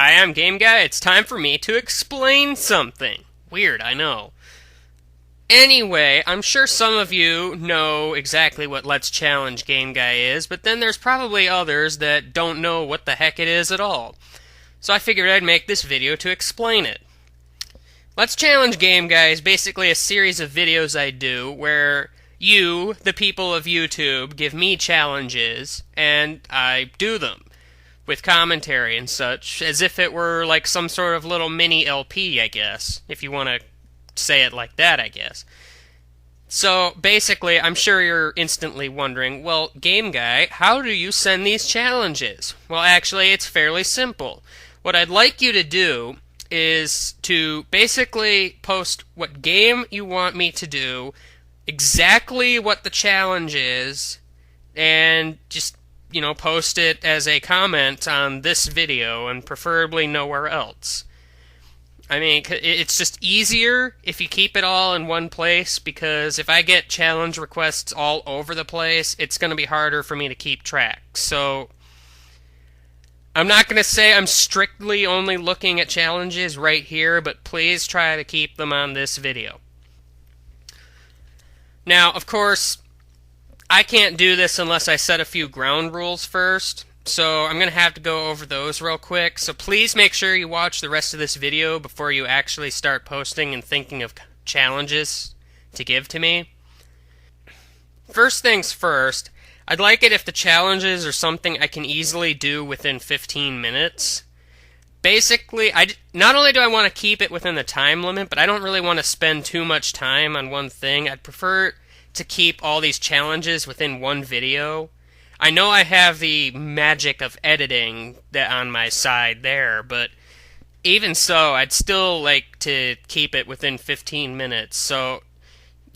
Hi, I'm Game Guy. It's time for me to explain something. Weird, I know. Anyway, I'm sure some of you know exactly what Let's Challenge Game Guy is, but then there's probably others that don't know what the heck it is at all. So I figured I'd make this video to explain it. Let's Challenge Game Guy is basically a series of videos I do where you, the people of YouTube, give me challenges, and I do them with commentary and such, as if it were like some sort of little mini LP, I guess, if you want to say it like that, I guess. So, basically, I'm sure you're instantly wondering, well, Game Guy, how do you send these challenges? Well, actually, it's fairly simple. What I'd like you to do is to basically post what game you want me to do, exactly what the challenge is, and just post it as a comment on this video and preferably nowhere else. I mean, it's just easier if you keep it all in one place, because if I get challenge requests all over the place, it's going to be harder for me to keep track. So, I'm not going to say I'm strictly only looking at challenges right here, but please try to keep them on this video. Now, of course, I can't do this unless I set a few ground rules first, so I'm going to have to go over those real quick. So please make sure you watch the rest of this video before you actually start posting and thinking of challenges to give to me. First things first, I'd like it if the challenges are something I can easily do within 15 minutes. Basically, not only do I want to keep it within the time limit, but I don't really want to spend too much time on one thing. I'd prefer to keep all these challenges within one video. I know I have the magic of editing that on my side there, but even so, I'd still like to keep it within 15 minutes. So,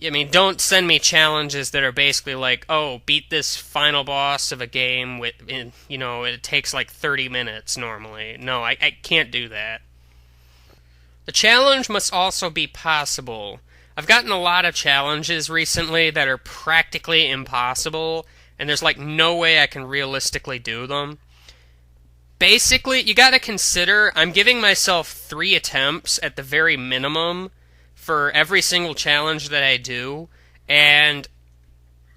I mean, don't send me challenges that are basically like, oh, beat this final boss of a game it takes like 30 minutes normally. No, I can't do that. The challenge must also be possible. I've gotten a lot of challenges recently that are practically impossible, and there's like no way I can realistically do them. Basically, you gotta consider I'm giving myself 3 attempts at the very minimum for every single challenge that I do, and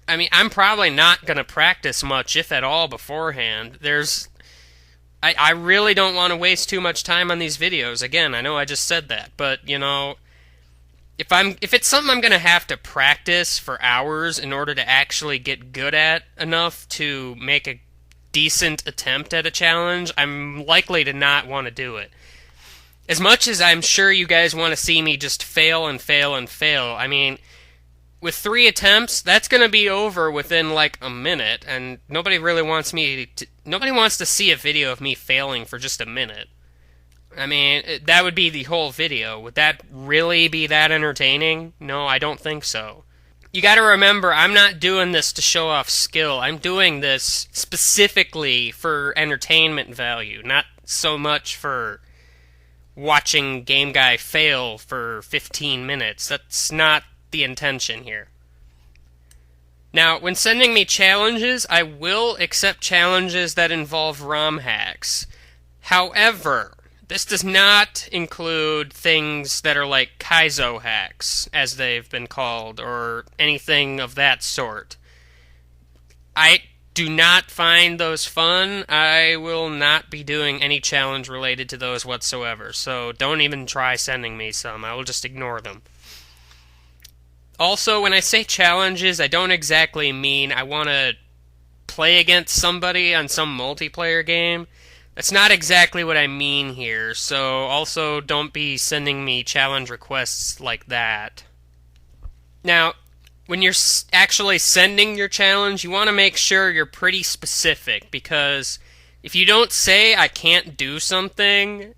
I mean, I'm probably not gonna practice much, if at all, beforehand. I really don't want to waste too much time on these videos. Again, I know I just said that, but if it's something I'm going to have to practice for hours in order to actually get good at enough to make a decent attempt at a challenge, I'm likely to not want to do it. As much as I'm sure you guys want to see me just fail and fail and fail, I mean, with 3 attempts, that's going to be over within like a minute, and nobody wants to see a video of me failing for just a minute. I mean, that would be the whole video. Would that really be that entertaining? No, I don't think so. You gotta remember, I'm not doing this to show off skill. I'm doing this specifically for entertainment value, not so much for watching Game Guy fail for 15 minutes. That's not the intention here. Now, when sending me challenges, I will accept challenges that involve ROM hacks. However, this does not include things that are like Kaizo hacks, as they've been called, or anything of that sort. I do not find those fun. I will not be doing any challenge related to those whatsoever, so don't even try sending me some. I will just ignore them. Also, when I say challenges, I don't exactly mean I want to play against somebody on some multiplayer game. That's not exactly what I mean here, so also don't be sending me challenge requests like that. Now, when you're actually sending your challenge, you want to make sure you're pretty specific, because if you don't say I can't do something,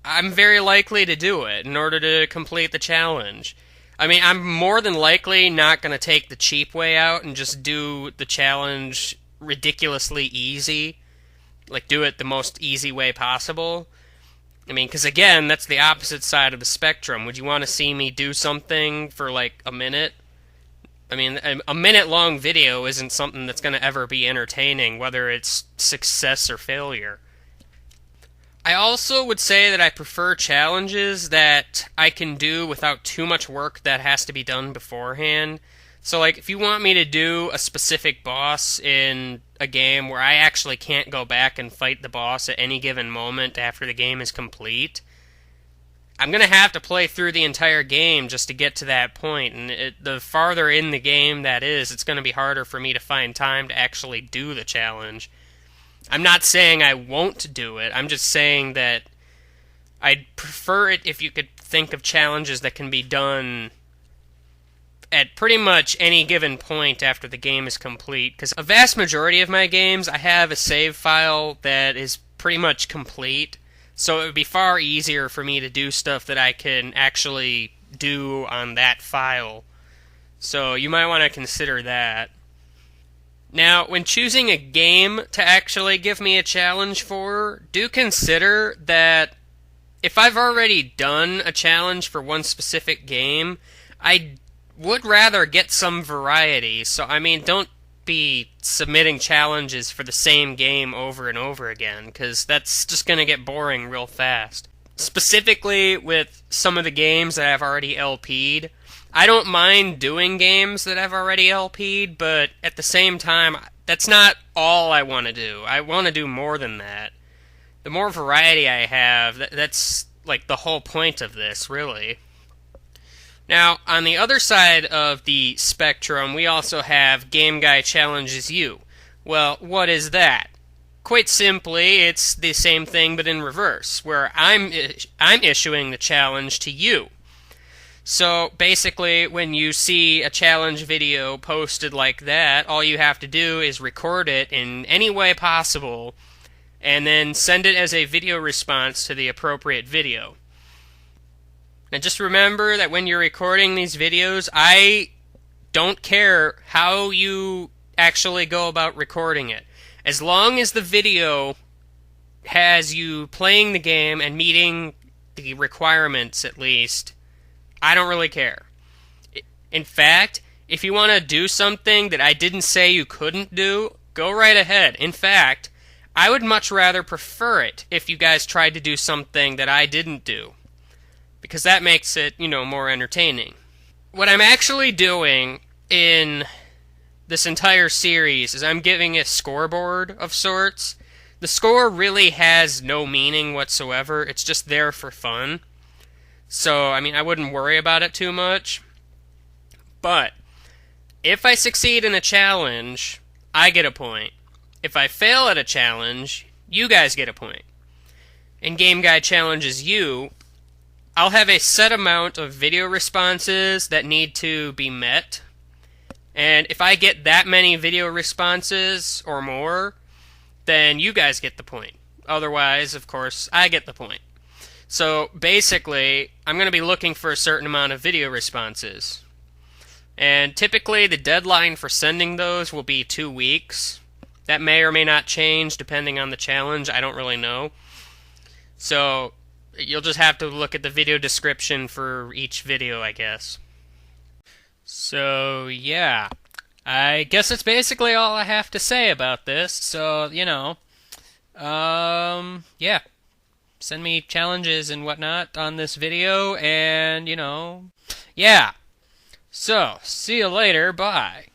I'm very likely to do it in order to complete the challenge. I mean, I'm more than likely not going to take the cheap way out and just do the challenge ridiculously easy. Like, do it the most easy way possible. I mean, because again, that's the opposite side of the spectrum. Would you want to see me do something for, like, a minute? I mean, a minute-long video isn't something that's going to ever be entertaining, whether it's success or failure. I I also would say that I prefer challenges that I can do without too much work that has to be done beforehand. So, like, if you want me to do a specific boss in a game where I actually can't go back and fight the boss at any given moment after the game is complete, I'm going to have to play through the entire game just to get to that point. And the farther in the game that is, it's going to be harder for me to find time to actually do the challenge. I'm not saying I won't do it. I'm just saying that I'd prefer it if you could think of challenges that can be done at pretty much any given point after the game is complete. Because a vast majority of my games, I have a save file that is pretty much complete. So it would be far easier for me to do stuff that I can actually do on that file. So you might want to consider that. Now, when choosing a game to actually give me a challenge for, do consider that if I've already done a challenge for one specific game, I would rather get some variety. So, I mean, don't be submitting challenges for the same game over and over again, because that's just going to get boring real fast. Specifically with some of the games that I've already LP'd, I don't mind doing games that I've already LP'd, but at the same time, that's not all I want to do. I want to do more than that. The more variety I have, that's like the whole point of this, really. Now, on the other side of the spectrum, we also have Game Guy Challenges You. Well, what is that? Quite simply, it's the same thing but in reverse, where I'm issuing the challenge to you. So basically, when you see a challenge video posted like that, all you have to do is record it in any way possible and then send it as a video response to the appropriate video. Now just remember that when you're recording these videos, I don't care how you actually go about recording it. As long as the video has you playing the game and meeting the requirements at least, I don't really care. In fact, if you want to do something that I didn't say you couldn't do, go right ahead. In fact, I would much rather prefer it if you guys tried to do something that I didn't do, because that makes it, more entertaining. What I'm actually doing in this entire series is I'm giving a scoreboard of sorts. The score really has no meaning whatsoever. It's just there for fun. So, I wouldn't worry about it too much. But if I succeed in a challenge, I get a point. If I fail at a challenge, you guys get a point. In Game Guy Challenges You, I'll have a set amount of video responses that need to be met. And if I get that many video responses or more, then you guys get the point. Otherwise, of course, I get the point. So basically, I'm going to be looking for a certain amount of video responses. And typically, the deadline for sending those will be 2 weeks. That may or may not change depending on the challenge. I don't really know. So you'll just have to look at the video description for each video, I guess. So, yeah. I guess that's basically all I have to say about this. So, yeah. Send me challenges and whatnot on this video, and, yeah. So, see you later, bye.